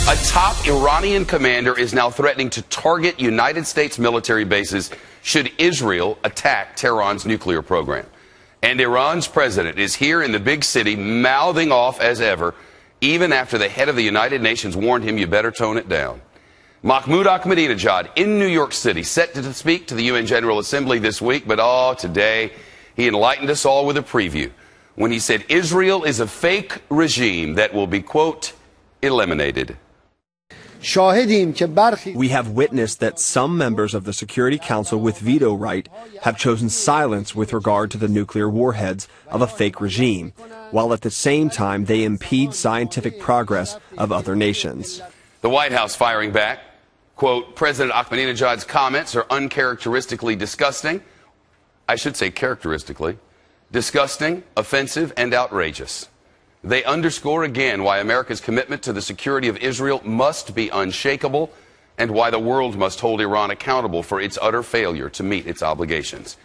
A top Iranian commander is now threatening to target United States military bases should Israel attack Tehran's nuclear program. And Iran's president is here in the big city mouthing off as ever, even after the head of the United Nations warned him, you better tone it down. Mahmoud Ahmadinejad in New York City, set to speak to the UN General Assembly this week, but today he enlightened us all with a preview when he said Israel is a fake regime that will be, quote, eliminated. We have witnessed that some members of the Security Council with veto right have chosen silence with regard to the nuclear warheads of a fake regime, while at the same time they impede scientific progress of other nations. The White House firing back, quote, President Ahmadinejad's comments are uncharacteristically disgusting. I should say characteristically. Disgusting, offensive, and outrageous. They underscore again why America's commitment to the security of Israel must be unshakable and why the world must hold Iran accountable for its utter failure to meet its obligations.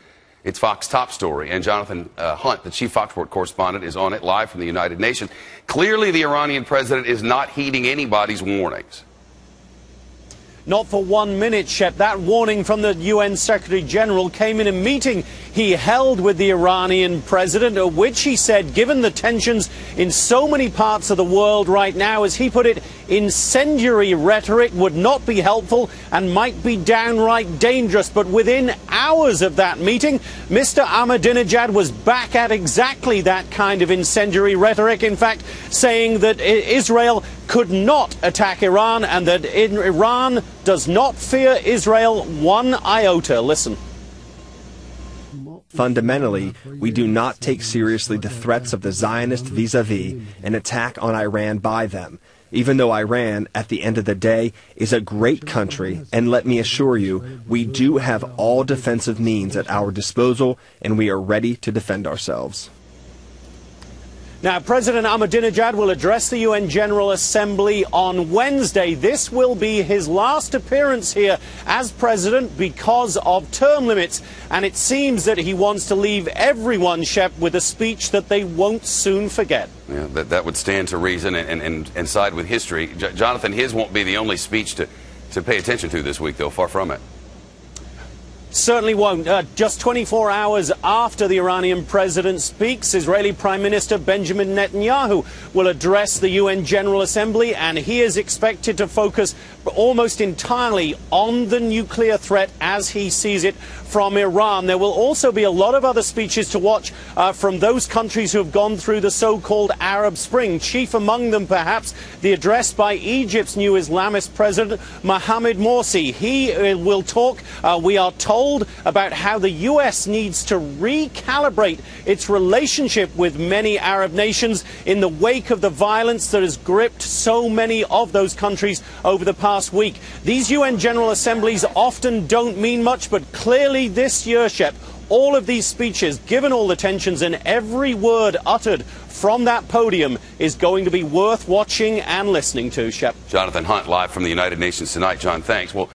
It's Fox Top Story, and Jonathan Hunt, the chief Fox Sport correspondent, is on it live from the United Nations. Clearly, the Iranian president is not heeding anybody's warnings. Not for 1 minute, Shep. That warning from the UN Secretary General came in a meeting he held with the Iranian president, at which he said, given the tensions in so many parts of the world right now, as he put it, incendiary rhetoric would not be helpful and might be downright dangerous. But within hours of that meeting, Mr. Ahmadinejad was back at exactly that kind of incendiary rhetoric, in fact, saying that Israel could not attack Iran and that Iran does not fear Israel one iota. Listen. Fundamentally, we do not take seriously the threats of the Zionists vis-a-vis an attack on Iran by them, even though Iran, at the end of the day, is a great country, and let me assure you, we do have all defensive means at our disposal, and we are ready to defend ourselves. Now, President Ahmadinejad will address the UN General Assembly on Wednesday. This will be his last appearance here as president because of term limits. And it seems that he wants to leave everyone, Shep, with a speech that they won't soon forget. Yeah, that would stand to reason and side with history. Jonathan, his won't be the only speech to pay attention to this week, though. Far from it. Certainly won't. Just 24 hours after the Iranian president speaks, Israeli Prime Minister Benjamin Netanyahu will address the UN General Assembly, and he is expected to focus almost entirely on the nuclear threat as he sees it from Iran. There will also be a lot of other speeches to watch from those countries who have gone through the so-called Arab Spring, chief among them perhaps the address by Egypt's new Islamist president, Mohamed Morsi. He will talk, we are told, about how the U.S. needs to recalibrate its relationship with many Arab nations in the wake of the violence that has gripped so many of those countries over the past week. These UN General Assemblies often don't mean much, but clearly this year, Shep, all of these speeches, given all the tensions, and every word uttered from that podium is going to be worth watching and listening to, Shep. Jonathan Hunt live from the United Nations tonight. John, thanks. Well,